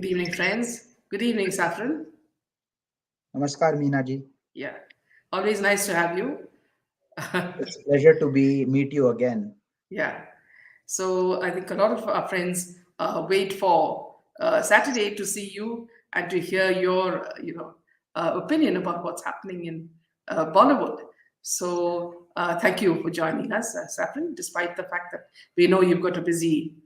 evening, friends. Good evening, Saffron. Namaskar, Meena ji. Yeah, always nice to have you. It's a pleasure to be meet you again. Yeah. So I think a lot of our friends wait for Saturday to see you and to hear your, opinion about what's happening in Bollywood. So thank you for joining us, Saffron, despite the fact that we know you've got a busy,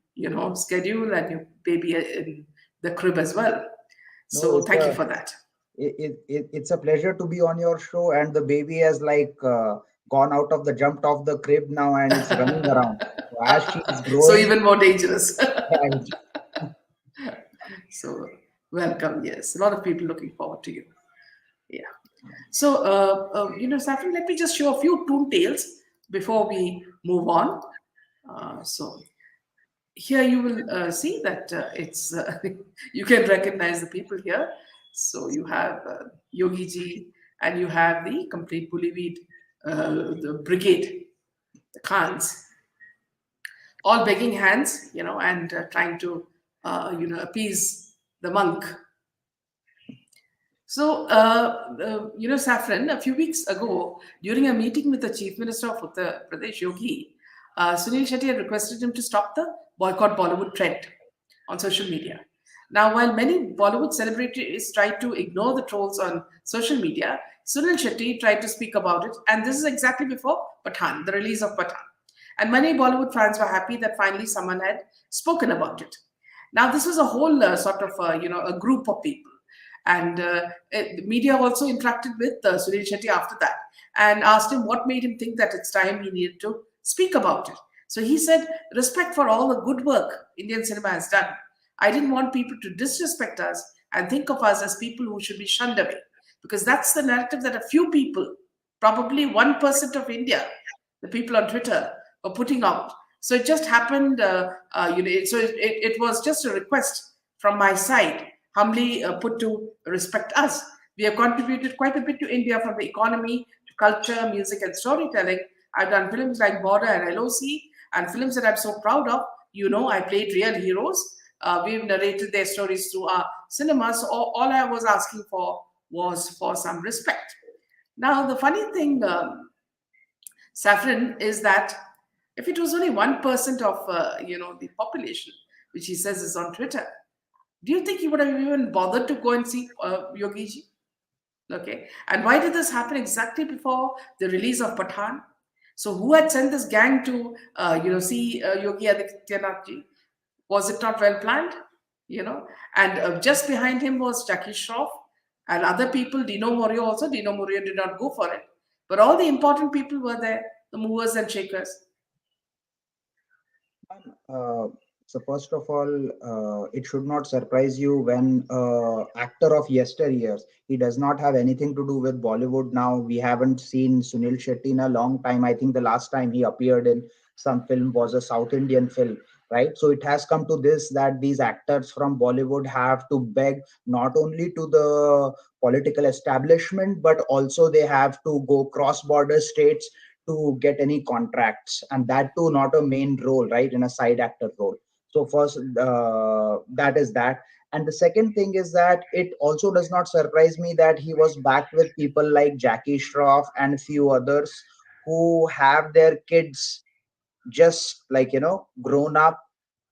schedule and your baby in the crib as well. No, So thank you for that. it's a pleasure to be on your show, and the baby has gone out of the jumped off the crib now, and it's running around. So as she is So growing, even more dangerous. right, So welcome. Yes, a lot of people looking forward to you. Yeah. So Saffron, let me just show a few toon tales before we move on. So here you will see that it's you can recognize the people here. So you have Yogi ji, and you have the complete Bollywood, the brigade, the Khans, all begging hands, and trying to, appease the monk. So, Saffron, a few weeks ago, during a meeting with the Chief Minister of Uttar Pradesh, Yogi, Sunil Shetty had requested him to stop the boycott Bollywood trend on social media. Now, while many Bollywood celebrities tried to ignore the trolls on social media, Sunil Shetty tried to speak about it, and this is exactly before Pathan, the release of Pathan. And many Bollywood fans were happy that finally someone had spoken about it. Now, this was a whole sort of, a group of people. And the media also interacted with Sunil Shetty after that and asked him what made him think that it's time he needed to speak about it. So he said, respect for all the good work Indian cinema has done. I didn't want people to disrespect us and think of us as people who should be shunned away. Because that's the narrative that a few people, probably 1% of India, the people on Twitter, were putting out. So it just happened, it was just a request from my side, humbly put to respect us. We have contributed quite a bit to India, from the economy to culture, music, and storytelling. I've done films like Border and LOC, and films that I'm so proud of. I played real heroes. We've narrated their stories through our cinema. So all I was asking for was for some respect. Now, the funny thing, Saffron, is that if it was only 1% of the population, which he says is on Twitter, do you think he would have even bothered to go and see Yogi ji? Okay, and why did this happen exactly before the release of Pathan? So who had sent this gang to see Yogi Adityanath ji? Was it not well planned? And just behind him was Jackie Shroff and other people. Dino Morio also. Dino Morio did not go for it, but all the important people were there, the movers and shakers. uh, so first of all, it should not surprise you when actor of yesteryears, he does not have anything to do with Bollywood now. We haven't seen Sunil Shetty in a long time. I think the last time he appeared in some film was a South Indian film, right? So it has come to this, that these actors from Bollywood have to beg not only to the political establishment, but also they have to go cross border states to get any contracts, and that too not a main role, right, in a side actor role. So first, that is that. And the second thing is that it also does not surprise me that he was backed with people like Jackie Shroff and few others who have their kids just grown up.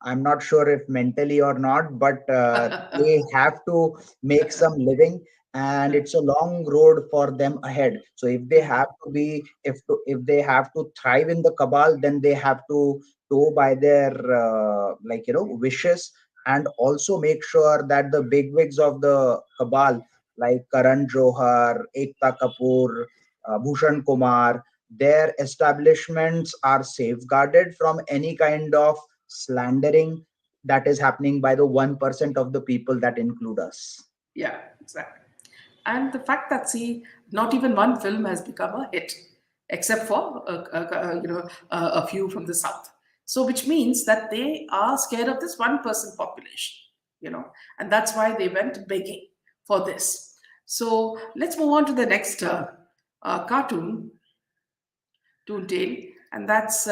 I'm not sure if mentally or not, but they have to make some living, and it's a long road for them ahead. So if they have to be, if they have to thrive in the cabal, then they have to go by their wishes, and also make sure that the bigwigs of the cabal, like Karan Johar, Ekta Kapoor, Bhushan Kumar, their establishments are safeguarded from any kind of slandering that is happening by the 1% of the people that include us. Yeah, exactly. And the fact that, see, not even one film has become a hit, except for a few from the south. So, which means that they are scared of this 1% population, and that's why they went begging for this. So let's move on to the next cartoon, Toontail, and that's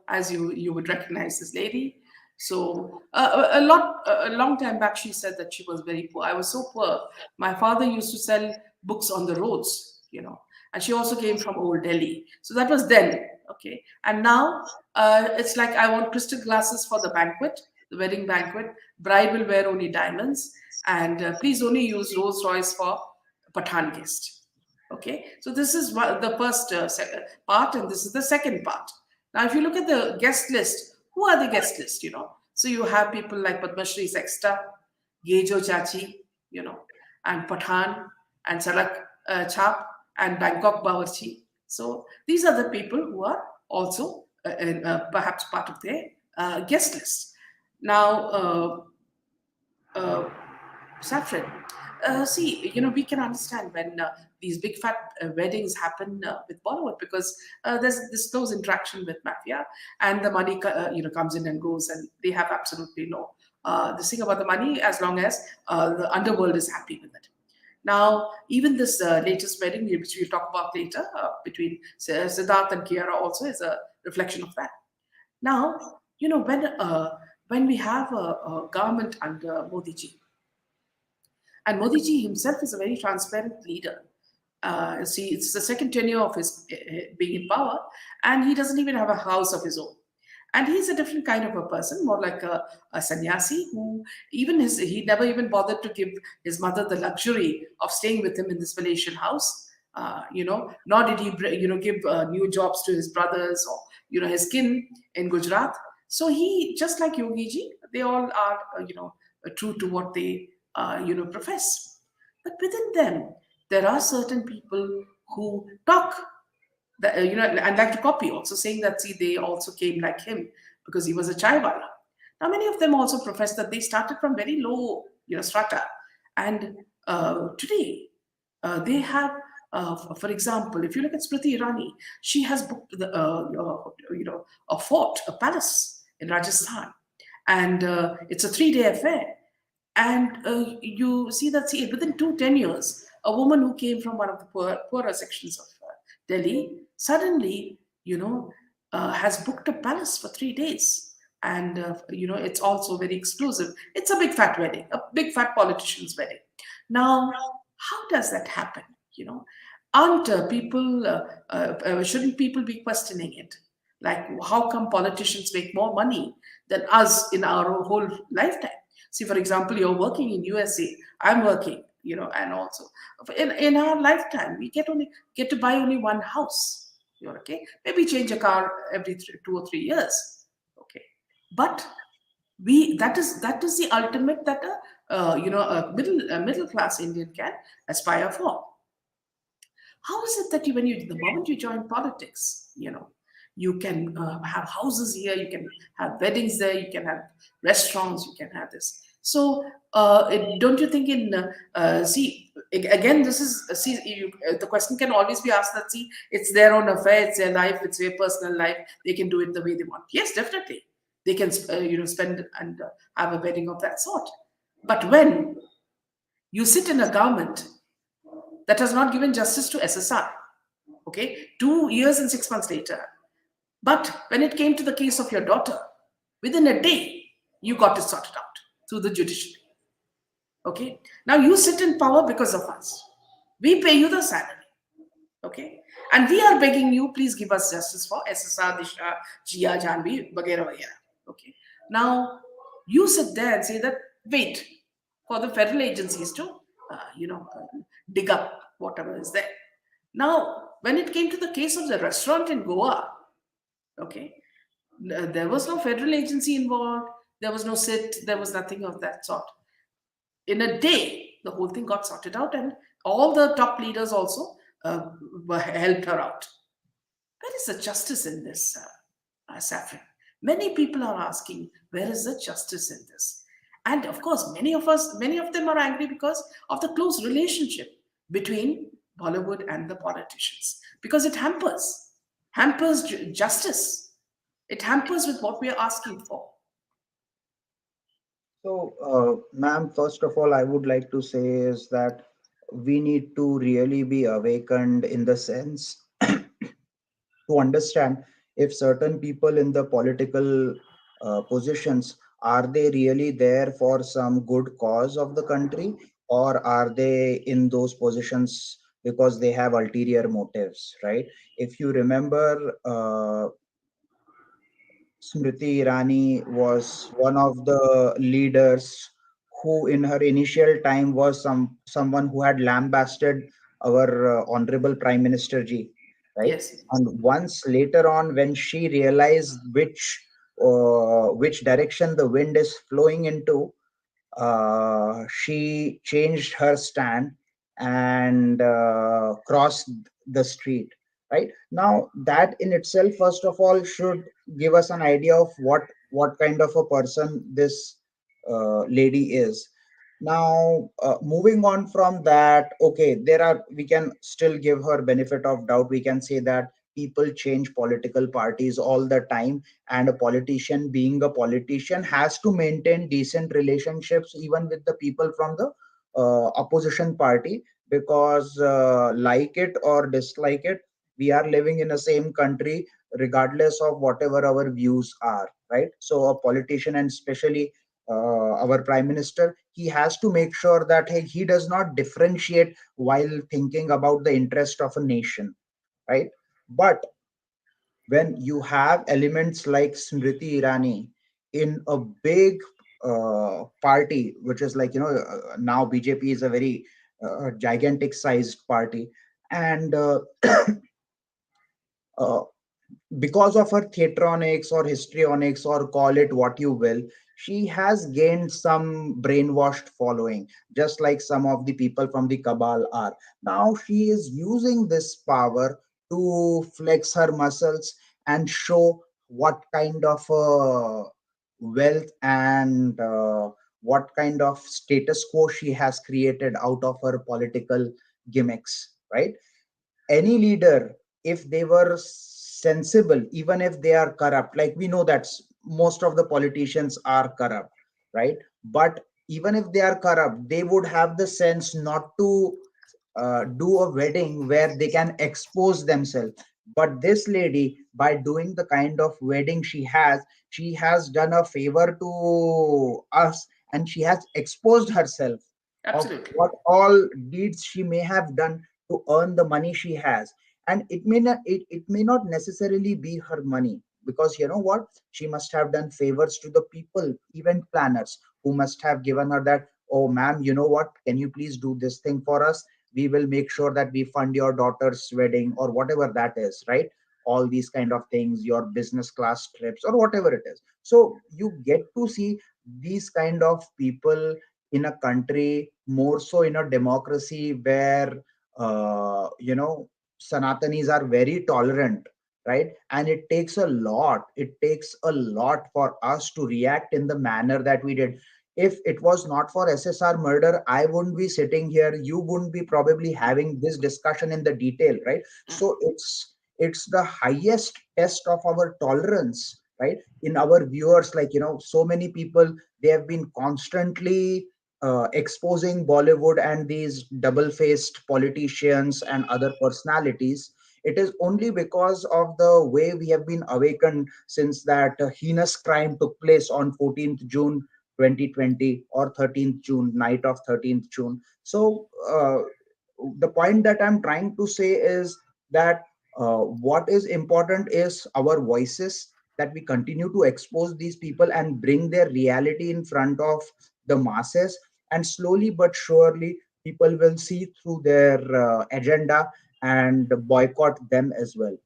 as you would recognize this lady. So a long time back, she said that she was very poor. I was so poor. My father used to sell books on the roads, and she also came from old Delhi. So that was then, okay. And now it's like I want crystal glasses for the banquet, the wedding banquet. Bride will wear only diamonds, and please only use Rolls Royce for Pathan guest. Okay, so this is the first part, and this is the second part. Now, if you look at the guest list, who are the guest list? So you have people like Padma Shri Sexta, Gejo Chachi, and Pathan, and Salak Chap, and Bangkok Bawarchi. So these are the people who are also perhaps part of their guest list. Now, uh, Saffron. See, we can understand when these big fat weddings happen with Bollywood, because there's this close interaction with mafia, and the money, comes in and goes, and they have absolutely no this thing about the money, as long as the underworld is happy with it. Now, even this latest wedding, which we'll talk about later, between Siddharth and Kiara, also is a reflection of that. Now, when we have a government under Modi ji, and Modi ji himself is a very transparent leader. See, it's the second tenure of his being in power, and he doesn't even have a house of his own. And he's a different kind of a person, more like a sannyasi who he never even bothered to give his mother the luxury of staying with him in this palatial house. Nor did he, give new jobs to his brothers or his kin in Gujarat. So he, just like Yogi ji, they all are true to what they profess. But within them, there are certain people who talk that, and like to copy, also saying that, see, they also came like him because he was a chaiwala. Now, many of them also profess that they started from very low, strata, and today they have, for example, if you look at Smriti Irani, she has booked a fort, a palace in Rajasthan, and it's a 3-day affair. And you see that, see, within 2 10 years, a woman who came from one of the poorer sections of Delhi suddenly, has booked a palace for 3 days. And, it's also very exclusive. It's a big fat wedding, a big fat politician's wedding. Now, how does that happen? Aren't shouldn't people be questioning it? Like, how come politicians make more money than us in our whole lifetime? See, for example, you're working in USA, I'm working, and also in our lifetime, we get to buy only one house. You're okay. Maybe change a car every 2 or 3 years. Okay, but that is the ultimate that a middle class Indian can aspire for. How is it that the moment you join politics, you can have houses here, you can have weddings there, you can have restaurants, you can have this. So, don't you think see, again, this is, see, the question can always be asked that, see, it's their own affair, it's their life, it's their personal life, they can do it the way they want. Yes, definitely. They can, spend and have a wedding of that sort. But when you sit in a government that has not given justice to SSR, okay, 2 years and 6 months later. But when it came to the case of your daughter, within a day, you got it sorted out through the judiciary. Okay, now you sit in power because of us. We pay you the salary. Okay, and we are begging you, please give us justice for SSR, Disha, Jia, Janvi, Bagheera, Bagheera. Okay, now you sit there and say that, wait for the federal agencies to, dig up whatever is there. Now, when it came to the case of the restaurant in Goa, okay, there was no federal agency involved, there was no sit, there was nothing of that sort. In a day, the whole thing got sorted out, and all the top leaders also helped her out. Where is the justice in this, Saffron? Many people are asking, where is the justice in this? And of course, many of them are angry because of the close relationship between Bollywood and the politicians, because it hampers justice. It hampers with what we are asking for. So, ma'am, first of all, I would like to say is that we need to really be awakened in the sense to understand if certain people in the political positions are they really there for some good cause of the country, or are they in those positions because they have ulterior motives, right? If you remember, Smriti Irani was one of the leaders who, in her initial time, was someone who had lambasted our honorable Prime Minister ji, right? Yes. And once later on, when she realized which direction the wind is flowing into, she changed her stand and crossed the street. Right now, that in itself, first of all, should give us an idea of what kind of a person this lady is. Now, moving on from that, okay, we can still give her benefit of doubt. We can say that people change political parties all the time, and a politician, being a politician, has to maintain decent relationships even with the people from the opposition party, because like it or dislike it, we are living in the same country regardless of whatever our views are, right? So a politician, and especially our prime minister, he has to make sure that, hey, he does not differentiate while thinking about the interest of a nation, right? But when you have elements like Smriti Irani in a big party, which is like, now BJP is a very gigantic sized party, and uh, because of her theatronics or histrionics, or call it what you will, she has gained some brainwashed following, just like some of the people from the cabal are. Now she is using this power to flex her muscles and show what kind of wealth and what kind of status quo she has created out of her political gimmicks, right? Any leader, if they were sensible, even if they are corrupt, like we know that most of the politicians are corrupt, right? But even if they are corrupt, they would have the sense not to do a wedding where they can expose themselves. But this lady, by doing the kind of wedding she has done a favor to us, and she has exposed herself of Absolutely. what all deeds she may have done to earn the money she has. And it may not necessarily be her money, because you know what, she must have done favors to the people, event planners, who must have given her that, oh ma'am, you know what, can you please do this thing for us? We will make sure that we fund your daughter's wedding, or whatever that is, right? All these kind of things, your business class trips, or whatever it is. So you get to see these kind of people in a country, more so in a democracy where Sanatanis are very tolerant, right? And it takes a lot for us to react in the manner that we did. If it was not for SSR murder, I wouldn't be sitting here. You wouldn't be probably having this discussion in the detail, right? So it's the highest test of our tolerance, right? In our viewers, like, so many people, they have been constantly exposing Bollywood and these double-faced politicians and other personalities. It is only because of the way we have been awakened since that heinous crime took place on 14th June 2020, or 13th June, night of 13th June. So the point that I'm trying to say is that what is important is our voices, that we continue to expose these people and bring their reality in front of the masses, and slowly but surely people will see through their agenda and boycott them as well.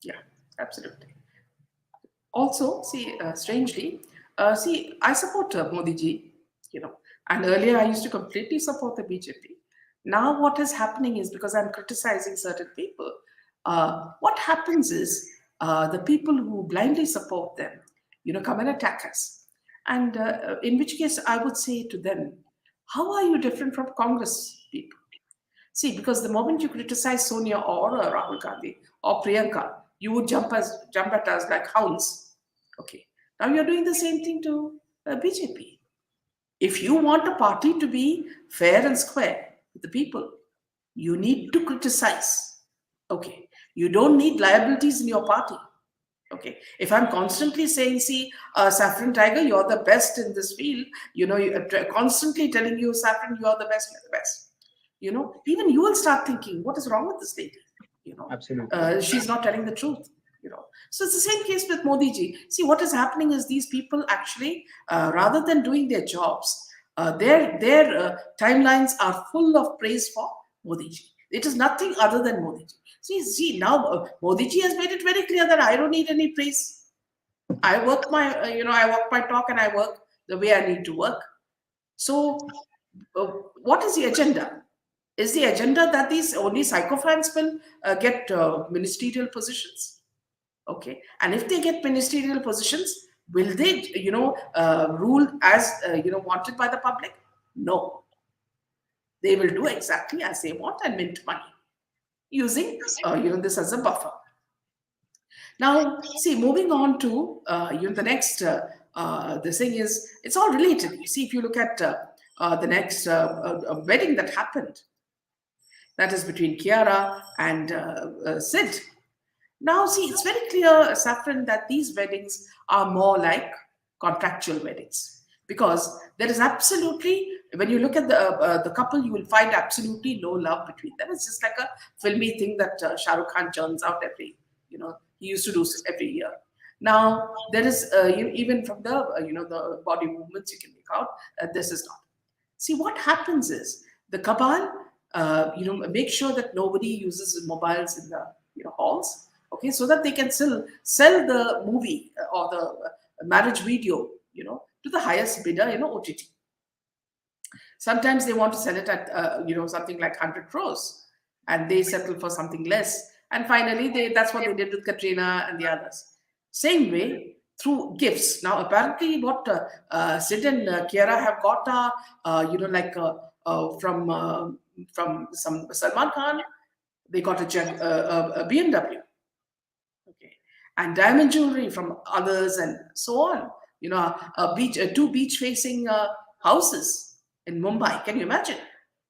Yeah, absolutely. Also, see, strangely, see, I support Modi ji, you know, and earlier I used to completely support the BJP. Now, what is happening is, because I'm criticizing certain people, what happens is the people who blindly support them, come and attack us. And in which case, I would say to them, how are you different from Congress people? See, because the moment you criticize Sonia or Rahul Gandhi or Priyanka, you would jump at us like hounds. Okay. Now you're doing the same thing to BJP. If you want a party to be fair and square with the people, you need to criticize. Okay. You don't need liabilities in your party. Okay, if I'm constantly saying, see, Saffron Tiger, you're the best in this field, constantly telling you, Saffron, you're the best, you're the best, even you will start thinking, what is wrong with this lady? You know, Absolutely. she's not telling the truth. So it's the same case with Modi ji. See, what is happening is these people actually, rather than doing their jobs, their timelines are full of praise for Modi ji. It is nothing other than Modi ji. See now Modi ji has made it very clear that I don't need any praise. I walk my talk and I work the way I need to work. So, what is the agenda? Is the agenda that these only psychophants will get ministerial positions? Okay, and if they get ministerial positions, will they, rule as wanted by the public? No, they will do exactly as they want and mint money using this as a buffer. Now, see, moving on to the next, the thing is, it's all related. You see, if you look at the next wedding that happened, that is between Kiara and Sid. Now, see, it's very clear, Saffron, that these weddings are more like contractual weddings, because there is absolutely, when you look at the couple, you will find absolutely no love between them. It's just like a filmy thing that Shah Rukh Khan churns out he used to do every year. Now, there is, even from the, the body movements, you can make out this is not. See, what happens is the cabal, make sure that nobody uses mobiles in the, halls, okay, so that they can still sell the movie or the marriage video, to the highest bidder, OTT. Sometimes they want to sell it at, something like 100 crores, and they settle for something less. And finally, that's what they did with Katrina and the others. Same way, through gifts. Now, apparently, what Sid and Kiara have got from some Salman Khan, they got a BMW. Okay, and diamond jewelry from others, and so on. Two beach-facing houses in Mumbai. Can you imagine?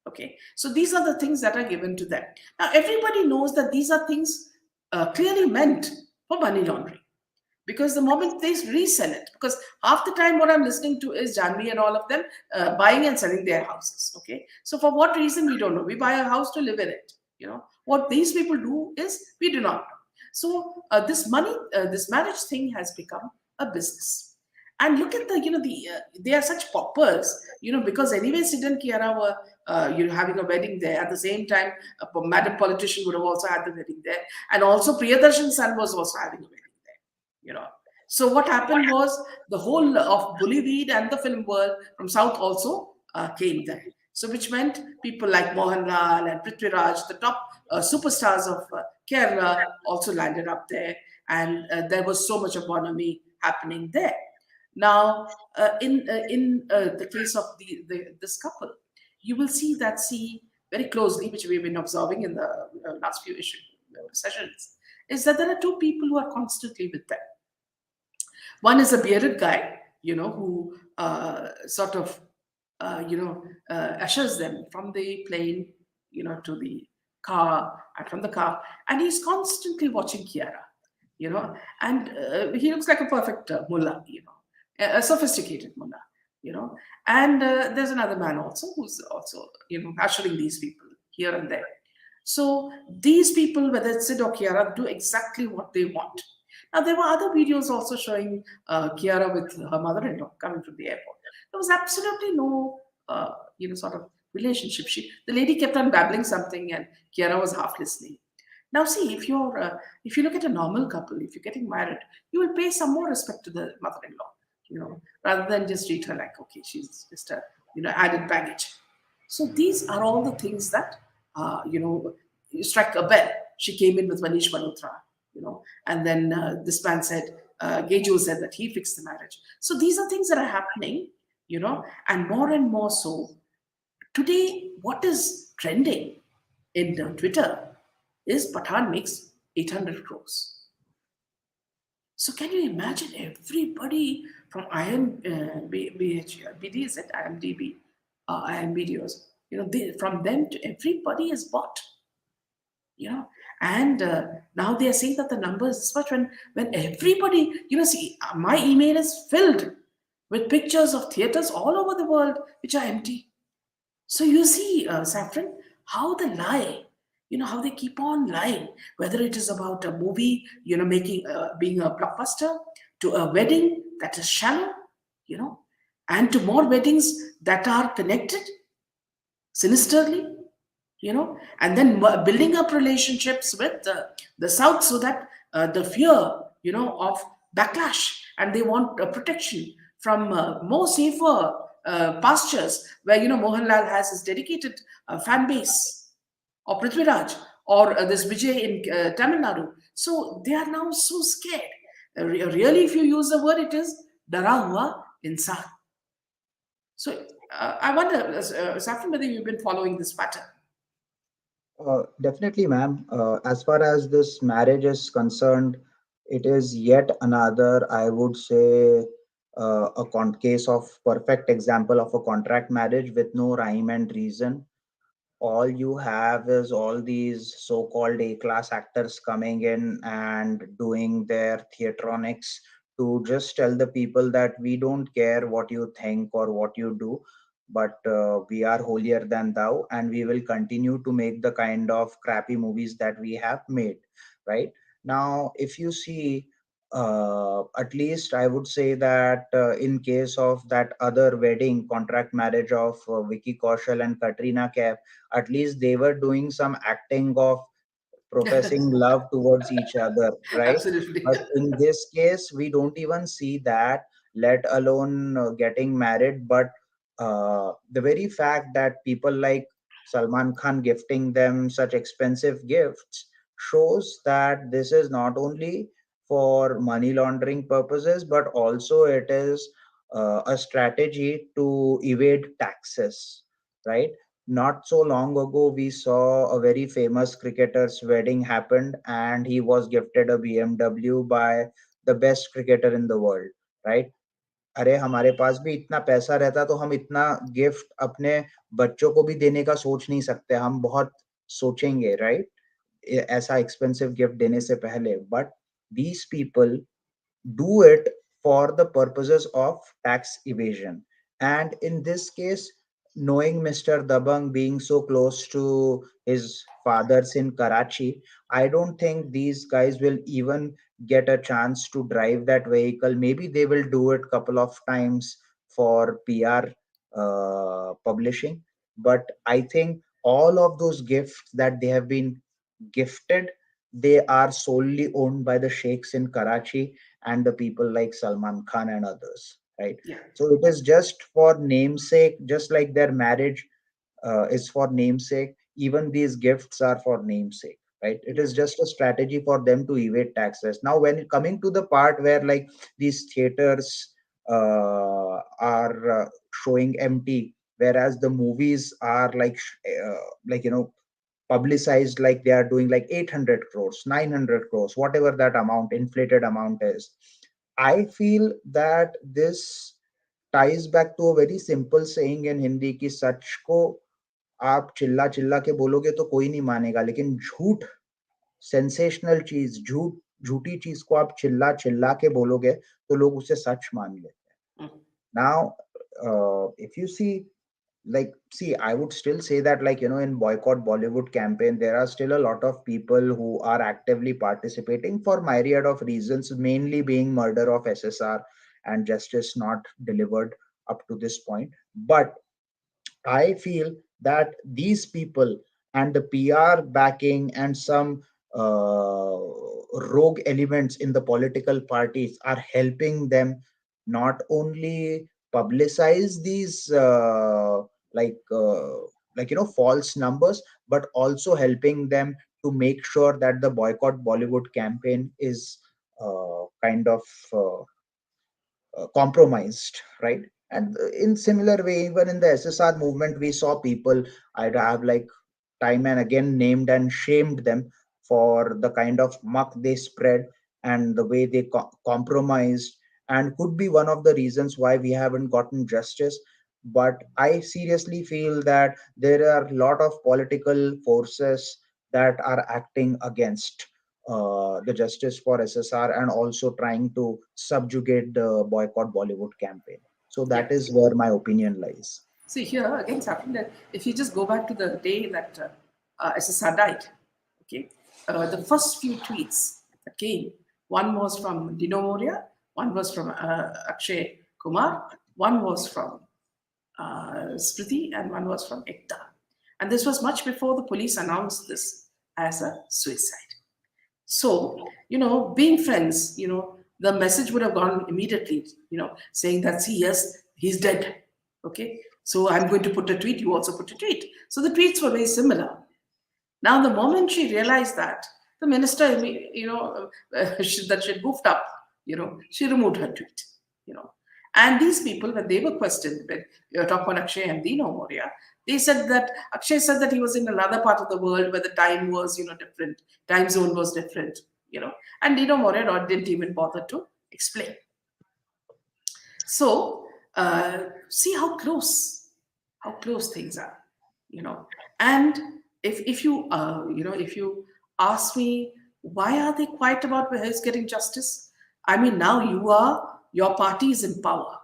Okay, so these are the things that are given to them. Now, everybody knows that these are things clearly meant for money laundering, because the moment they resell it, because half the time what I'm listening to is Janvi and all of them buying and selling their houses. Okay, so for what reason we don't know. We buy a house to live in it. What these people do is we do not know. So this marriage thing has become a business. And look at they are such paupers, because anyway Sid and Kiara were having a wedding there. At the same time, a madam politician would have also had the wedding there, and also Priyadarshan's son was also having a wedding there. So what happened was the whole of Bollywood and the film world from South also came there. So which meant people like Mohanlal and Prithviraj, the top superstars of Kerala, also landed up there, and there was so much economy happening there. Now, in the case of this couple, you will see very closely, which we've been observing in the last few sessions, is that there are two people who are constantly with them. One is a bearded guy, who sort of, ushers them from the plane, to the car, and from the car, and he's constantly watching Kiara, and he looks like a perfect mullah, a sophisticated mullah, and there's another man also who's also, ushering these people here and there. So these people, whether it's Sid or Kiara, do exactly what they want. Now, there were other videos also showing Kiara with her mother-in-law coming from the airport. There was absolutely no, sort of relationship. The lady kept on babbling something, and Kiara was half listening. Now, see, if you look at a normal couple, if you're getting married, you will pay some more respect to the mother-in-law, rather than just treat her like, okay, she's just a, added baggage. So these are all the things that, you strike a bell. She came in with Manish Malhotra, and then this man said, Gejo said that he fixed the marriage. So these are things that are happening, and more so. Today, what is trending in Twitter is Pathan makes 800 crores. So can you imagine everybody from BD, is it IMDb, IM videos, from them to everybody is bought, And now they are saying that the number is this much, when everybody, see, my email is filled with pictures of theaters all over the world which are empty. So you see, Saffron, how the lie, how they keep on lying, whether it is about a movie, making being a blockbuster, to a wedding that is shallow, you know, and to more weddings that are connected sinisterly, and then building up relationships with the South, so that the fear, of backlash, and they want protection from more safer pastures where, Mohanlal has his dedicated fan base, or Prithviraj, or this Vijay in Tamil Nadu. So they are now so scared. Really, if you use the word, it is dara hua insan. So I wonder, Saffron, whether you've been following this pattern. Definitely, ma'am. As far as this marriage is concerned, it is yet another, I would say, case of perfect example of a contract marriage with no rhyme and reason. All you have is all these so-called A-class actors coming in and doing their theatronics to just tell the people that we don't care what you think or what you do, but we are holier than thou, and we will continue to make the kind of crappy movies that we have made. Right now, if you see, at least I would say that in case of that other wedding contract marriage of Vicky Kaushal and Katrina Kaif, at least they were doing some acting of professing love towards each other, right? Absolutely. But in this case, we don't even see that, let alone getting married. But the very fact that people like Salman Khan gifting them such expensive gifts shows that this is not only for money laundering purposes, but also it is a strategy to evade taxes, right? Not so long ago, we saw a very famous cricketer's wedding happened, and he was gifted a BMW by the best cricketer in the world, right? अरे हमारे पास भी इतना पैसा रहता तो हम इतना gift अपने बच्चों को भी देने का सोच नहीं सकते, हम बहुत सोचेंगे, राइट? ऐसा एक्सपेंसिव गिफ्ट देने से पहले, but these people do it for the purposes of tax evasion. And in this case, knowing Mr. Dabang being so close to his fathers in Karachi, I don't think these guys will even get a chance to drive that vehicle. Maybe they will do it couple of times for PR publishing. But I think all of those gifts that they have been gifted, they are solely owned by the sheikhs in Karachi and the people like Salman Khan and others, right? Yeah. So it is just for namesake, just like their marriage is for namesake. Even these gifts are for namesake, right? It Yeah. is just a strategy for them to evade taxes. Now, when coming to the part where like these theaters are showing empty, whereas the movies are like publicized like they are doing like 800 crores, 900 crores, whatever that amount, inflated amount is. I feel that this ties back to a very simple saying in Hindi कि सच को आप चिल्ला चिल्ला के बोलोगे तो कोई नहीं मानेगा, लेकिन झूठ, सेंसेशनल चीज, झूठी चीज को आप चिल्ला चिल्ला के बोलोगे तो लोग उसे सच मान लेते हैं. Mm. Now, if you see, like, see, I would still say that, like, in boycott Bollywood campaign, there are still a lot of people who are actively participating for myriad of reasons, mainly being murder of SSR and justice not delivered up to this point. But I feel that these people and the PR backing and some rogue elements in the political parties are helping them not only publicize these false numbers, but also helping them to make sure that the boycott Bollywood campaign is kind of compromised, right? And in similar way, even in the SSR movement, we saw people, I'd have like time and again named and shamed them for the kind of muck they spread and the way they compromised, and could be one of the reasons why we haven't gotten justice. But I seriously feel that there are a lot of political forces that are acting against the Justice for SSR and also trying to subjugate the Boycott Bollywood campaign. So Yeah. that is where my opinion lies. See here again, something that if you just go back to the day that SSR died, okay, the first few tweets that came, one was from Dino Moria, one was from Akshay Kumar, one was from Smriti, and one was from Ekta. And this was much before the police announced this as a suicide. So, being friends, the message would have gone immediately, saying that, see, yes, he's dead. Okay. So I'm going to put a tweet, you also put a tweet. So the tweets were very similar. Now, the moment she realized that, the minister, that she had goofed up, she removed her tweet, you know. And these people, when they were questioned, when you're talking about Akshay and Dino Moria, they said that Akshay said that he was in another part of the world where the time was, different, time zone was different, and Dino Moria didn't even bother to explain. So, see how close things are, you know. And if you ask me why are they quiet about where he's getting justice, I mean now your party is in power,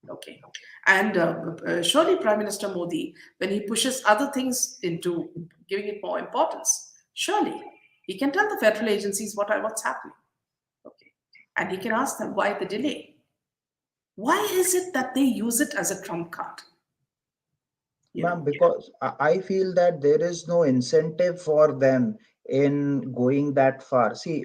okay, and surely Prime Minister Modi, when he pushes other things into giving it more importance, surely he can tell the federal agencies what's happening, okay, and he can ask them why the delay. Why is it that they use it as a trump card? You Ma'am, know, because I feel that there is no incentive for them in going that far. See,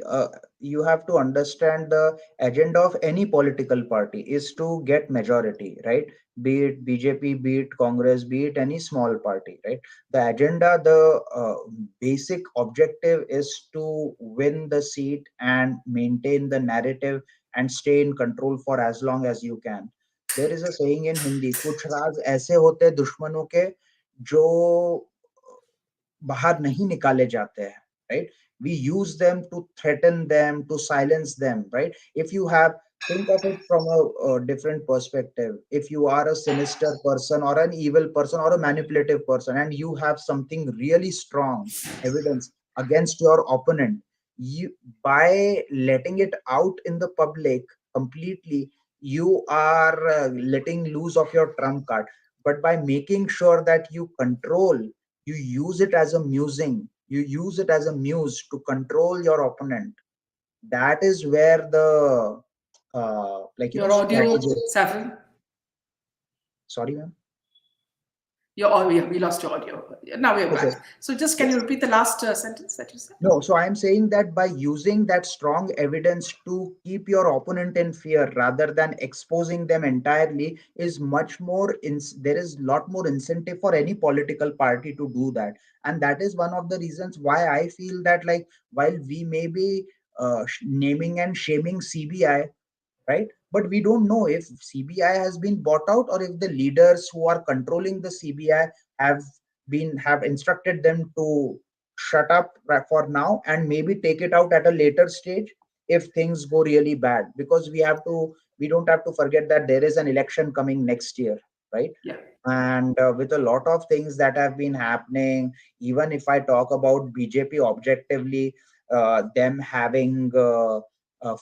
you have to understand the agenda of any political party is to get majority, right? Be it BJP, be it Congress, be it any small party, right? The agenda, the basic objective is to win the seat and maintain the narrative and stay in control for as long as you can. There is a saying in Hindi, कुछ राज ऐसे होते हैं दुश्मनों के जो बाहर नहीं निकाले जाते हैं, right? We use them to threaten them, to silence them, right? If you have, think of it from a different perspective. If you are a sinister person or an evil person or a manipulative person and you have something really strong evidence against your opponent, you, by letting it out in the public completely, you are letting loose of your trump card. But by making sure that you control, you use it as a musing, you use it as a muse to control your opponent, that is where the your audio, strategy. Saffron. Sorry, ma'am. Your audio, we lost your audio. Now we're Okay. back. So just can you Yes. repeat the last sentence that you said? No, so I'm saying that by using that strong evidence to keep your opponent in fear rather than exposing them entirely is much more, there is a lot more incentive for any political party to do that. And that is one of the reasons why I feel that, like, while we may be naming and shaming CBI, right? But we don't know if CBI has been bought out or if the leaders who are controlling the CBI have have instructed them to shut up for now and maybe take it out at a later stage if things go really bad. Because we don't have to forget that there is an election coming next year, right? Yeah. And with a lot of things that have been happening, even if I talk about BJP objectively, them having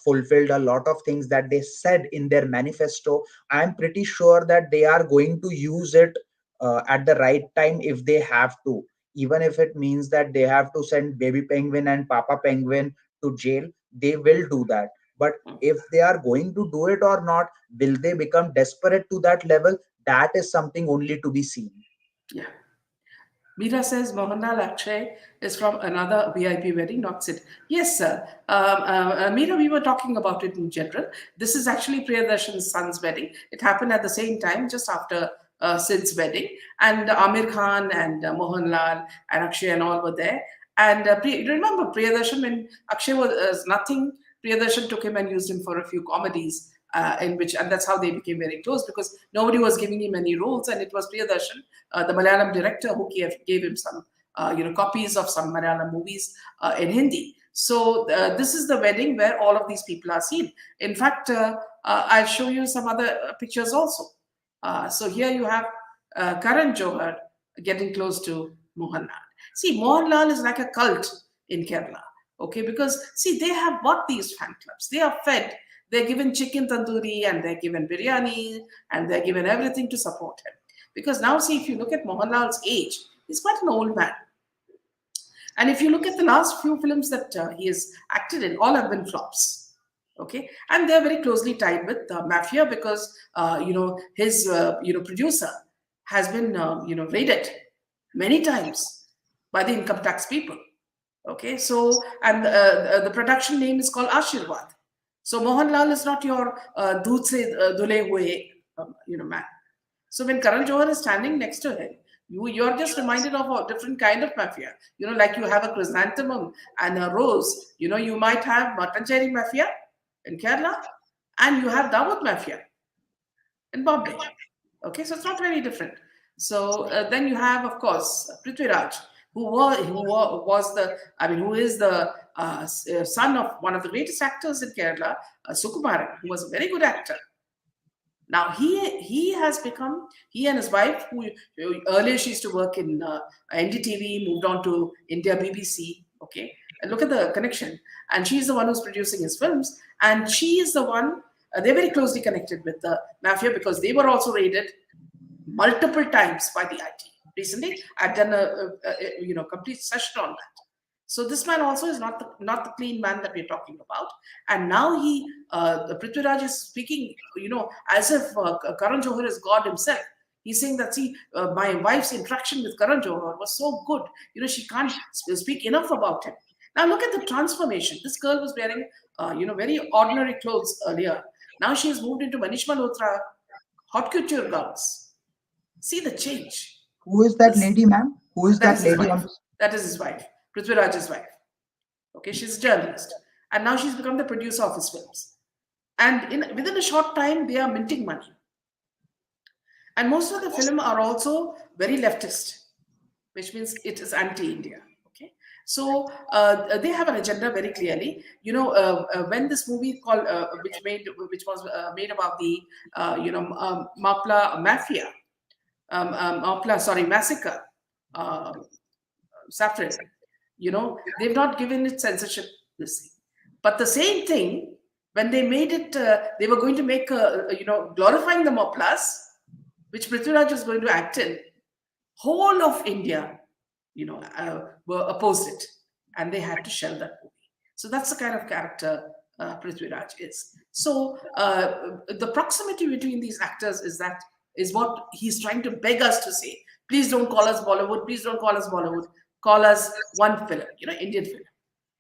fulfilled a lot of things that they said in their manifesto, I'm pretty sure that they are going to use it at the right time if they have to, even if it means that they have to send baby penguin and papa penguin to jail, they will do that. But if they are going to do it or not, will they become desperate to that level? That is something only to be seen. Yeah. Meera says Mohanlal Akshay is from another VIP wedding, not Sid. Yes, sir. Meera, we were talking about it in general. This is actually Priyadarshan's son's wedding. It happened at the same time, just after Sid's wedding. And Amir Khan and Mohanlal and Akshay and all were there. And you remember Priyadarshan, when Akshay was nothing, Priyadarshan took him and used him for a few comedies. And that's how they became very close, because nobody was giving him any roles, and it was Priyadarshan, the Malayalam director, who gave him some copies of some Malayalam movies in Hindi. So this is the wedding where all of these people are seen. In fact, I'll show you some other pictures also. So here you have Karan Johar getting close to Mohanlal. See, Mohanlal is like a cult in Kerala. Okay, because see, they have bought these fan clubs. They are fed. They're given chicken tandoori and they're given biryani and they're given everything to support him. Because now, see, if you look at Mohanlal's age, he's quite an old man. And if you look at the last few films that he has acted in, all have been flops. Okay, and they're very closely tied with mafia because his producer has been raided many times by the income tax people. Okay, so and the production name is called Ashirwad. So Mohanlal is not your doodh se dhule hue man. So when Karan Johar is standing next to him, you're just reminded of a different kind of mafia. Like you have a chrysanthemum and a rose. You might have Matancheri mafia in Kerala, and you have Dawood mafia in Bombay. Okay, so it's not very different. So then you have, of course, Prithviraj, who is the son of one of the greatest actors in Kerala, Sukumaran, who was a very good actor. Now he and his wife, who earlier she used to work in NDTV, moved on to India BBC. Okay, and look at the connection. And she's the one who's producing his films, and she is the one. They're very closely connected with the mafia because they were also raided multiple times by the IT. Recently, I've done a complete session on that. So this man also is not the clean man that we're talking about. And now the Prithviraj is speaking, as if Karan Johar is God himself. He's saying that, see, my wife's interaction with Karan Johar was so good. She can't speak enough about him. Now look at the transformation. This girl was wearing, very ordinary clothes earlier. Now she has moved into Manish Malhotra hot couture gowns. See the change. Who is that This lady, ma'am? Who is that that is his lady wife. on this? That is his wife, Prithviraj's wife. Okay, she's a journalist, and now she's become the producer of his films. And within a short time, they are minting money. And most of the film are also very leftist, which means it is anti-India. Okay, so they have an agenda very clearly. When this movie called, which was made about the Mapla mafia, Mapla, sorry, massacre, uh, Saffron, they've not given it censorship this thing. But the same thing, when they made it, they were going to make, glorifying the Moplas, which Prithviraj was going to act in. Whole of India, were opposed it, and they had to shelve that movie. So that's the kind of character Prithviraj is. So the proximity between these actors is what he's trying to beg us to say. Please don't call us Bollywood. Please don't call us Bollywood. Call us one film, Indian film.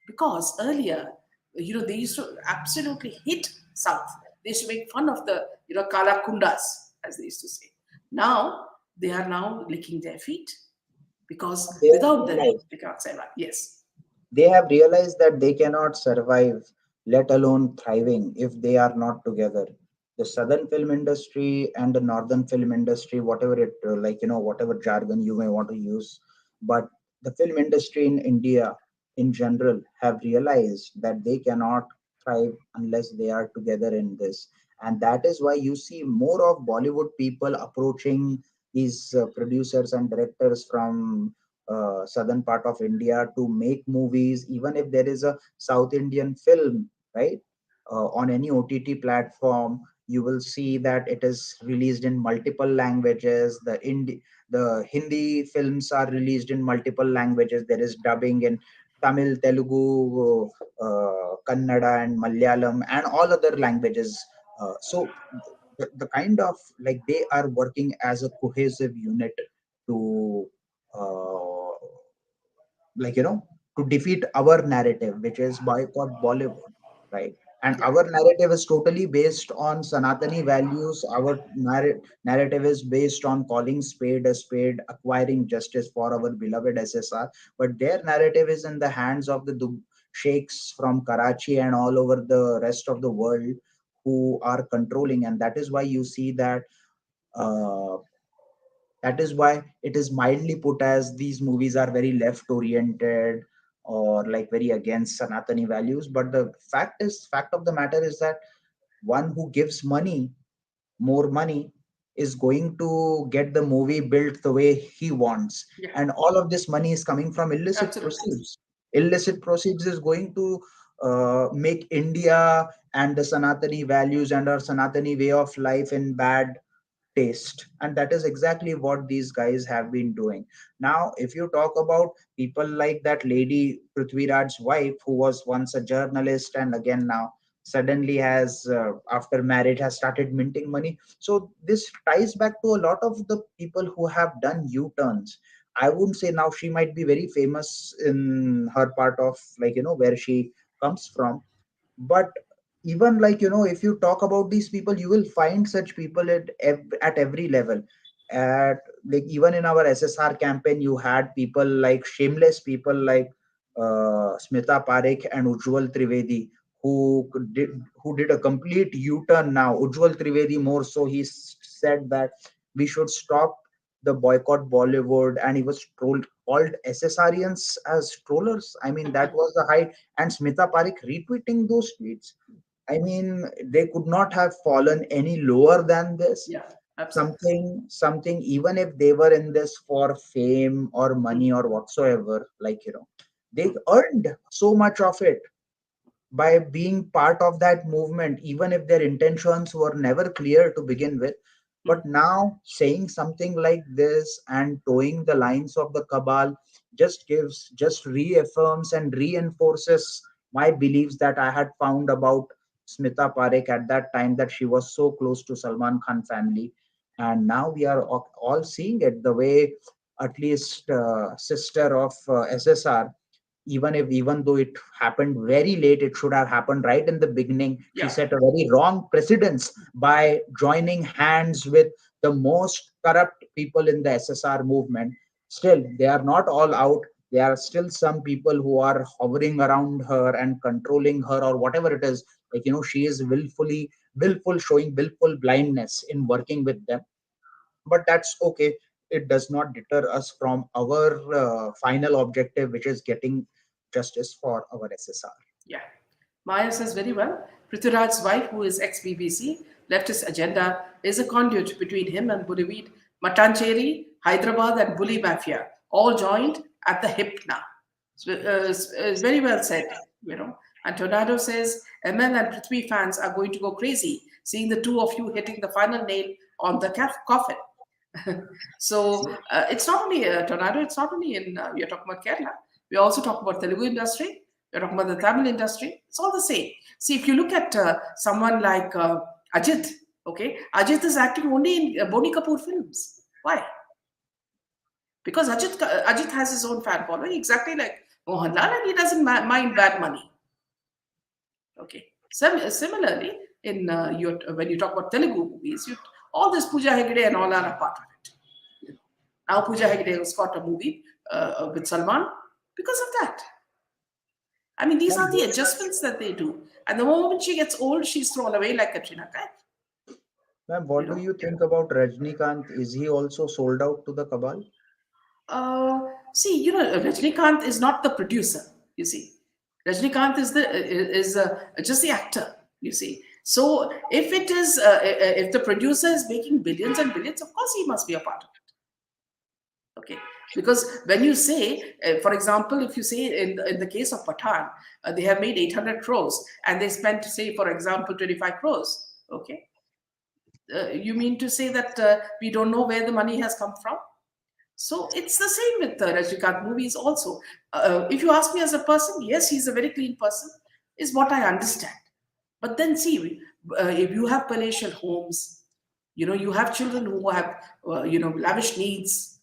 Because earlier, they used to absolutely hit South. They used to make fun of the, Kala Kundas, as they used to say. Now, they are now licking their feet because They have without them, realized they cannot survive. Yes. they have realized that they cannot survive, let alone thriving, if they are not together. The southern film industry and the northern film industry, whatever it whatever jargon you may want to use, but the film industry in India in general have realized that they cannot thrive unless they are together in this. And that is why you see more of Bollywood people approaching these producers and directors from southern part of India to make movies, even if there is a South Indian film, right? On any OTT platform, you will see that it is released in multiple languages. The Hindi films are released in multiple languages. There is dubbing in Tamil, Telugu, Kannada, and Malayalam, and all other languages. So the kind of like they are working as a cohesive unit to uh, to defeat our narrative, which is boycott Bollywood, right? And Yeah. our narrative is totally based on Sanatani values. Our narrative is based on calling spade a spade, acquiring justice for our beloved SSR. But their narrative is in the hands of the sheikhs from Karachi and all over the rest of the world who are controlling. And that is why you see uh, that is why it is mildly put as these movies are very left oriented or like very against Sanatani values. But the fact of the matter is that one who gives money, more money, is going to get the movie built the way he wants. Yeah, And all of this money is coming from illicit absolutely. proceeds. Illicit proceeds is going to make India and the Sanatani values and our Sanatani way of life in bad taste, and that is exactly what these guys have been doing. Now if you talk about people like that lady Prithviraj's wife, who was once a journalist and again now suddenly has after marriage has started minting money, so this ties back to a lot of the people who have done u-turns. I wouldn't say now she might be very famous in her part of, like, where she comes from, but even, like, if you talk about these people, you will find such people at every level. At, like, even in our SSR campaign, you had people like shameless people like Smita Parekh and Ujjwal Trivedi, who did a complete u-turn. Now Ujjwal Trivedi more so, said that we should stop the boycott Bollywood, and he was called SSRians as trollers. I mean, that was the height. And Smita Parekh retweeting those tweets. I mean, they could not have fallen any lower than this. Yeah, absolutely. Something, even if they were in this for fame or money Mm, or whatsoever, like, they mm, earned so much of it by being part of that movement, even if their intentions were never clear to begin with. mm. But now saying something like this and towing the lines of the cabal just reaffirms and reinforces my beliefs that I had found about Smita Parekh at that time, that she was so close to Salman Khan family. And now we are all seeing it the way, at least sister of SSR, even though it happened very late, it should have happened right in the beginning. She Yeah, set a very wrong precedence by joining hands with the most corrupt people in the SSR movement. Still, they are not all out. There are still some people who are hovering around her and controlling her, or whatever it is. Like, she is willful, showing willful blindness in working with them, but that's okay. It does not deter us from our final objective, which is getting justice for our SSR. yeah. Maya says very well. Prithviraj's wife, who is ex BBC, leftist agenda, is a conduit between him and Bollywood, Matancheri, Hyderabad, and Bully Mafia, all joined at the hip now. So, very well said. And Tornado says ML and Prithvi fans are going to go crazy seeing the two of you hitting the final nail on the coffin. So it's not only Tornado, it's not only we are talking about Kerala, we also talk about Telugu industry, we're talking about the Tamil industry, it's all the same. See, if you look at someone like Ajit, okay, Ajit is acting only in Boni Kapoor films. Why? Because Ajit has his own fan following, exactly like Mohanlal, and he doesn't mind bad money. Okay. Similarly, in when you talk about Telugu movies, all this Pooja Hegde and all are a part of it. Now Pooja Hegde has got a movie with Salman because of that. I mean, these Ma'am, are the adjustments that they do. And the moment she gets old, she's thrown away like Katrina Kaif. You what do know. you think about Rajnikant? Is he also sold out to the cabal? See, Rajnikant is not the producer. You see, Rajnikant is just the actor. You see, so if the producer is making billions and billions, of course he must be a part of it. Okay, because when you say, for example, if you say in the case of Pathan, they have made 800 crores and they spent, say, for example, 25 crores. Okay, you mean to say that we don't know where the money has come from? So it's the same with the Rajnikant movies also. If you ask me as a person, yes, he's a very clean person, is what I understand. But then see, if you have palatial homes, you have children who have, lavish needs,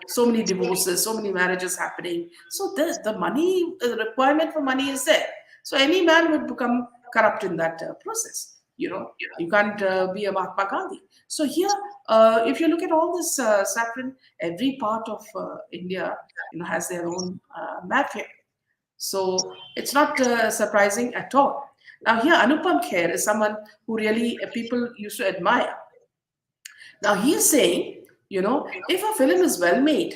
so many divorces, so many marriages happening. So the money, the requirement for money is there. So any man would become corrupt in that process. You can't be a Mahatma Gandhi. So here, if you look at all this saffron, every part of India, has their own mafia. So it's not surprising at all. Now here, Anupam Kher is someone who really people used to admire. Now he's saying, if a film is well made,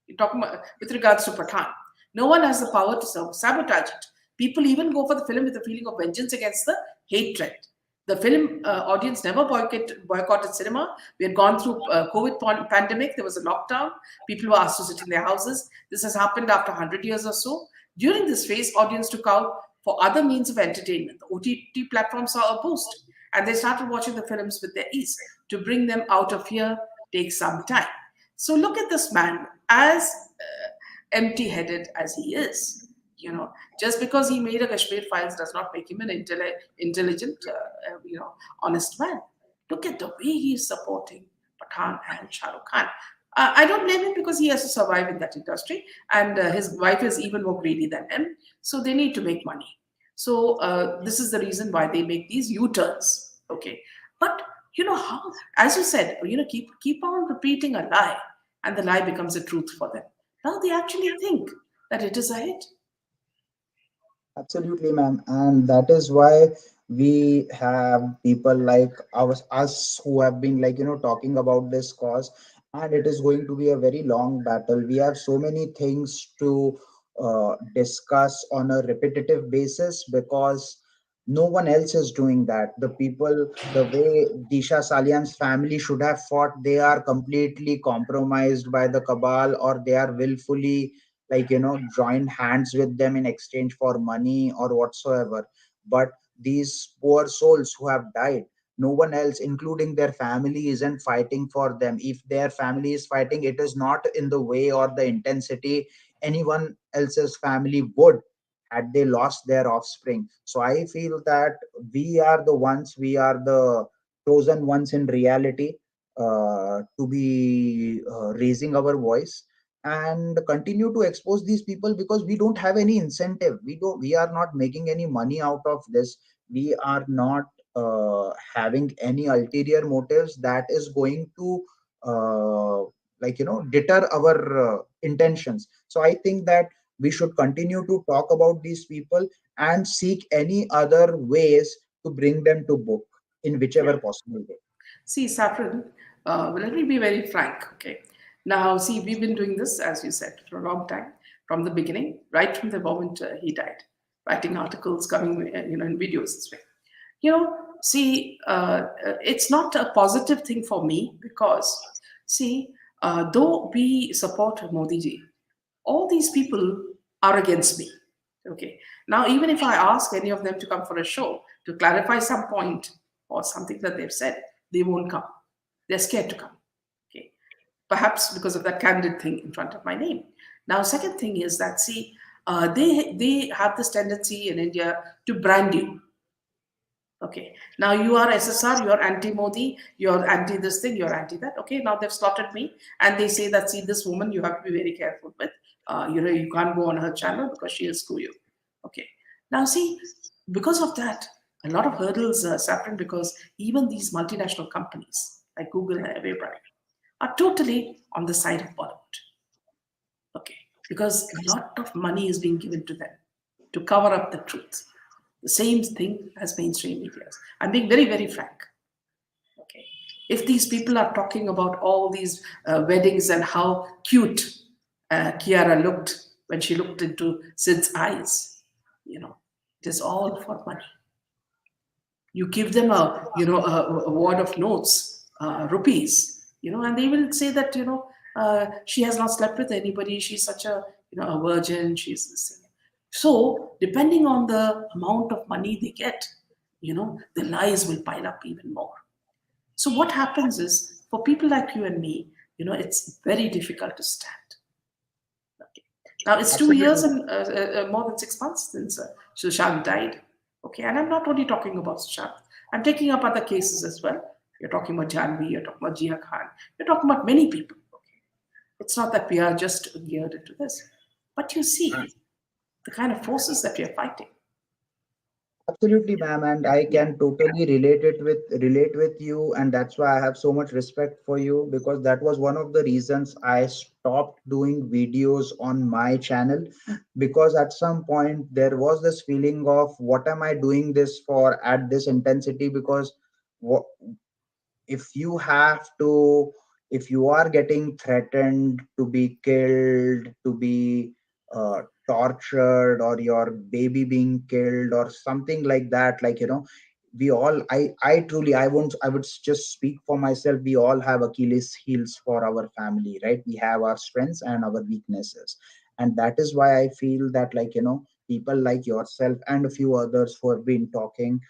you're talking about, with regards to Pathan, no one has the power to sabotage it. People even go for the film with a feeling of vengeance against the hatred. The film audience never boycotted cinema. We had gone through pandemic. There was a lockdown. People were asked to sit in their houses. This has happened after 100 years or so. During this phase, audience took out for other means of entertainment. The OTT platforms saw a boost, and they started watching the films with their ease. To bring them out of here takes some time. So look at this man, as empty-headed as he is. Just because he made a Kashmir Files does not make him an intelligent, honest man. Look at the way he's supporting Pathan and Shah Rukh Khan. I don't blame him because he has to survive in that industry, and his wife is even more greedy than him. So they need to make money. So this is the reason why they make these U-turns. Okay, but how, as you said, keep on repeating a lie, and the lie becomes a truth for them. Now they actually think that it is a hit. Absolutely, ma'am. And that is why we have people like us who have been like, talking about this cause. And it is going to be a very long battle. We have so many things to discuss on a repetitive basis because no one else is doing that. The people, the way Disha Salian's family should have fought, they are completely compromised by the cabal, or they are willfully joined hands with them in exchange for money or whatsoever. But these poor souls who have died, no one else including their family isn't fighting for them. If their family is fighting, it is not in the way or the intensity anyone else's family would had they lost their offspring. So I feel that we are the chosen ones in reality, to be raising our voice and continue to expose these people, because we don't have any incentive. We are not making any money out of this. We are not having any ulterior motives that is going to deter our intentions. So I think that we should continue to talk about these people and seek any other ways to bring them to book in Yeah. whichever possible way. See, Saffron, well, let me be very frank, okay? Now, see, we've been doing this, as you said, for a long time, from the beginning, right from the moment he died, writing articles, coming, in videos this way. See, it's not a positive thing for me because, see, though we support Modi ji, all these people are against me. Okay. Now, even if I ask any of them to come for a show to clarify some point or something that they've said, they won't come. They're scared to come. Okay. Perhaps because of that candid thing in front of my name. Now, second thing is that, see, they have this tendency in India to brand you. Okay. Now you are SSR, you're anti-Modi, you're anti this thing, you're anti that. Okay. Now they've slotted me, and they say that, see, this woman you have to be very careful with. You can't go on her channel because she'll screw you. Okay. Now see, because of that, a lot of hurdles happen because even these multinational companies like Google and everybody are totally on the side of Bollywood. Okay. Because a lot of money is being given to them to cover up the truth. The same thing as mainstream media. I'm being very, very frank. Okay. If these people are talking about all these weddings and how cute Kiara looked when she looked into Sid's eyes, it is all for money. You give them a wad of notes, rupees, and they will say that she has not slept with anybody. She's such a virgin. She's this thing. So depending on the amount of money they get, the lies will pile up even more. So what happens is for people like you and me, it's very difficult to stand. Okay. Now it's 2 years Absolutely. and more than 6 months since Sushant died. Okay, and I'm not only talking about Sushant. I'm taking up other cases as well. You're talking about Janvi, you're talking about Jia Khan, you're talking about many people. Okay, it's not that we are just geared into this, but you see the kind of forces that we are fighting. Absolutely, ma'am, and I Yeah. can totally relate with you, and that's why I have so much respect for you, because that was one of the reasons I stopped doing videos on my channel. Because at some point there was this feeling of what am I doing this for at this intensity? Because what if you have to, if you are getting threatened to be killed, to be tortured, or your baby being killed or something like that, we all, I truly, I would just speak for myself, we all have Achilles heels for our family, right? We have our strengths and our weaknesses, and that is why I feel that, like, people like yourself and a few others who have been talking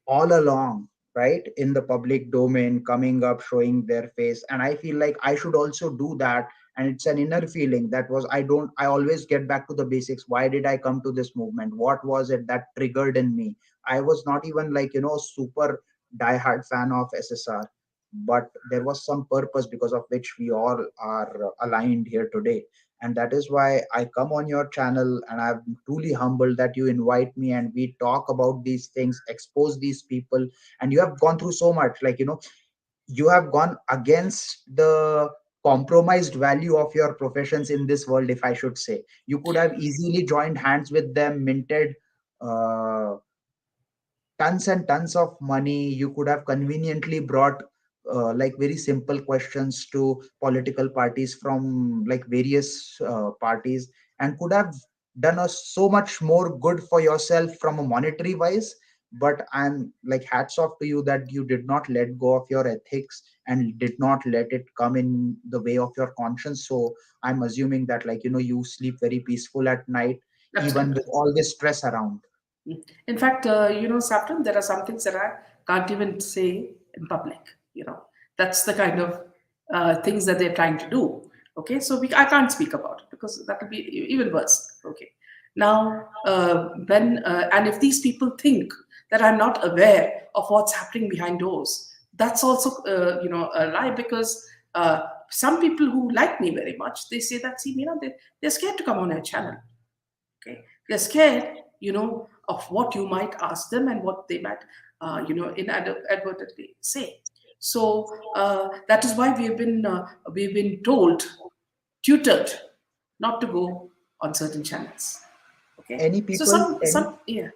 all along, right, in the public domain, coming up, showing their face, and I feel like I should also do that. And it's an inner feeling that was, I always get back to the basics. Why did I come to this movement? What was it that triggered in me? I was not even, like, super diehard fan of SSR, but there was some purpose because of which we all are aligned here today. And that is why I come on your channel, and I'm truly humbled that you invite me and we talk about these things, expose these people. And you have gone through so much, like, you have gone against the compromised value of your professions in this world, if I should say. You could have easily joined hands with them, minted uh, tons and tons of money. You could have conveniently brought like very simple questions to political parties from like various parties, and could have done us so much more good for yourself from a monetary wise. But I'm like, hats off to you that you did not let go of your ethics and did not let it come in the way of your conscience. So I'm assuming that, like, you sleep very peaceful at night even Absolutely. with all this stress around. In fact, Saffron, there are some things that I can't even say in public. That's the kind of things that they're trying to do. Okay, so I can't speak about it because that would be even worse. Okay, now when and if these people think that I'm not aware of what's happening behind doors, that's also a lie, because some people who like me very much, they say that, see, they're scared to come on a channel. Okay, they're scared, of what you might ask them and what they might, inadvertently say. So that is why we've been told, tutored, not to go on certain channels. Okay, any so people some yeah.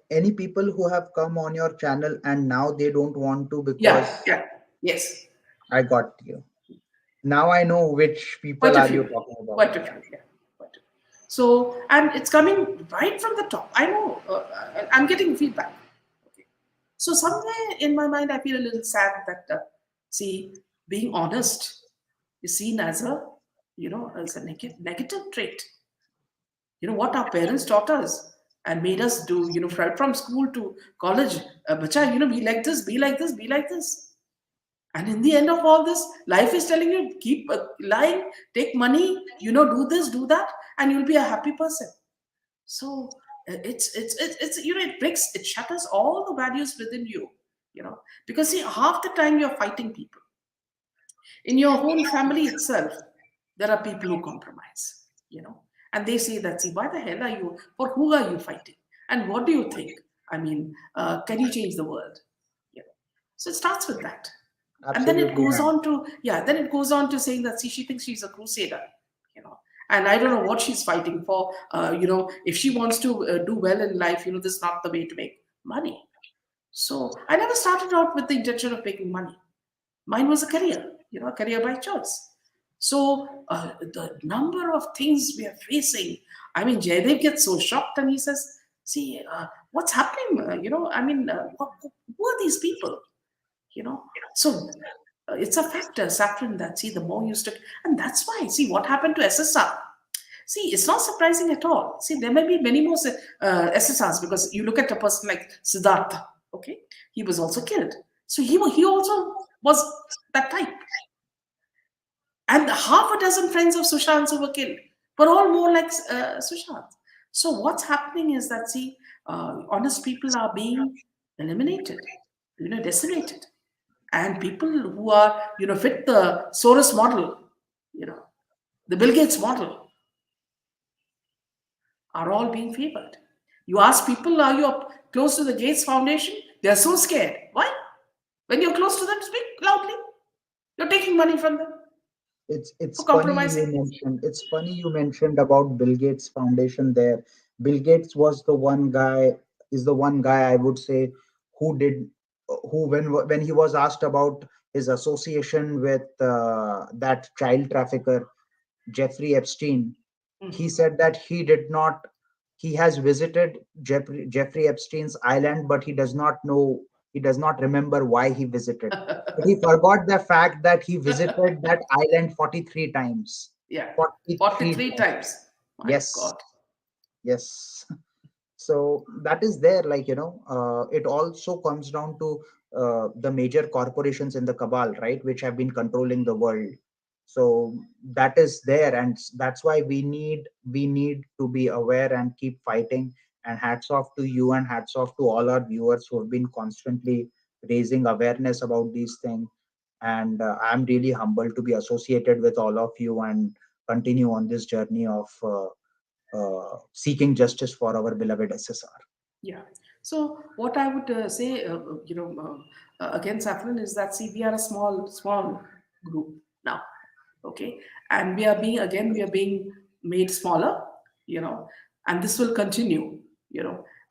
any people who have come on your channel and now they don't want to Yeah, because yeah, yes, I got you. Now I know which people quite a are you few, talking about. quite a few, yeah, quite a few. So, and it's coming right from the top. I know, I'm getting feedback. Okay. So somewhere in my mind, I feel a little sad that, see, being honest is seen as a negative trait. What our parents taught us and made us do, right from school to college. Bacha, be like this, be like this, be like this. And in the end of all this, life is telling you, keep lying, take money, do this, do that, and you'll be a happy person. So it breaks, it shatters all the values within you, because see, half the time you're fighting people in your own family itself. There are people who compromise, and they say that, see, why the hell are you, for who are you fighting, and what do you think? I mean, can you change the world? So it starts with that, and then it Absolutely, goes man. on to, yeah, then it goes on to saying that, see, she thinks she's a crusader, you know and I don't know what she's fighting for. If she wants to do well in life, this is not the way to make money. So I never started out with the intention of making money. Mine was a career, a career by choice. So the number of things we are facing, I mean, Jaydev gets so shocked and he says, see, what's happening? Who are these people? So it's a factor, Saffron, that, see, the more you stick, and that's why, see, what happened to SSR. See, it's not surprising at all. See, there may be many more SSRs, because you look at a person like Siddhartha, okay? He was also killed. So he also was that type. And half a dozen friends of Sushant's who were killed were all more like Sushant. So what's happening is that, see, honest people are being eliminated, decimated. And people who are, fit the Soros model, you know, the Bill Gates model, are all being favored. You ask people, are you up close to the Gates Foundation? They're so scared. Why? When you're close to them, speak loudly. You're taking money from them It's for funny you compromising. mentioned, about Bill Gates Foundation there. Bill Gates was the one guy, is the one guy I would say, who did, who, when he was asked about his association with that child trafficker Jeffrey Epstein, he Mhm. said that he has visited Jeffrey Epstein's island, but he does not remember why he visited. But he forgot the fact that he visited that island 43 times. Yeah, 43 43 times. times. My Yes, God. yes. So that is there, like, it also comes down to the major corporations in the cabal, right, which have been controlling the world. So that is there, and that's why we need to be aware and keep fighting. And hats off to you, and hats off to all our viewers who have been constantly raising awareness about these things. And I'm really humbled to be associated with all of you and continue on this journey of seeking justice for our beloved SSR. Yeah. So what I would say, again, Saffron, is that, see, we are a small group now, okay, and we are being made smaller, and this will continue,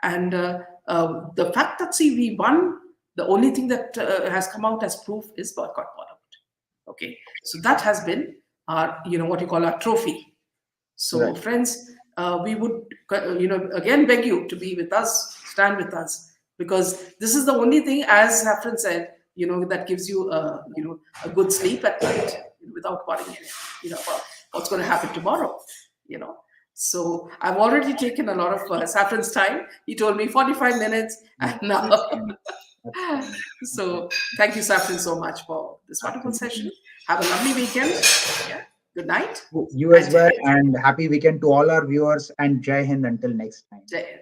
and the fact that, see, we won, the only thing that has come out as proof is boycott Bollywood. Okay, so that has been our, what you call our trophy. So, Right. friends, we would, again beg you to be with us, stand with us, because this is the only thing, as Saffron said, that gives you, a good sleep at night without worrying, about what's going to happen tomorrow, you know. So, I've already taken a lot of Saffron's time. He told me 45 minutes, and now. That's fine. That's fine. So, thank you, Saffron, so much for this wonderful session. Absolutely. Have a lovely weekend. Yeah. Good night You and as Jai well, Hind. and happy weekend to all our viewers, and Jai Hind until next time. Jai Hind.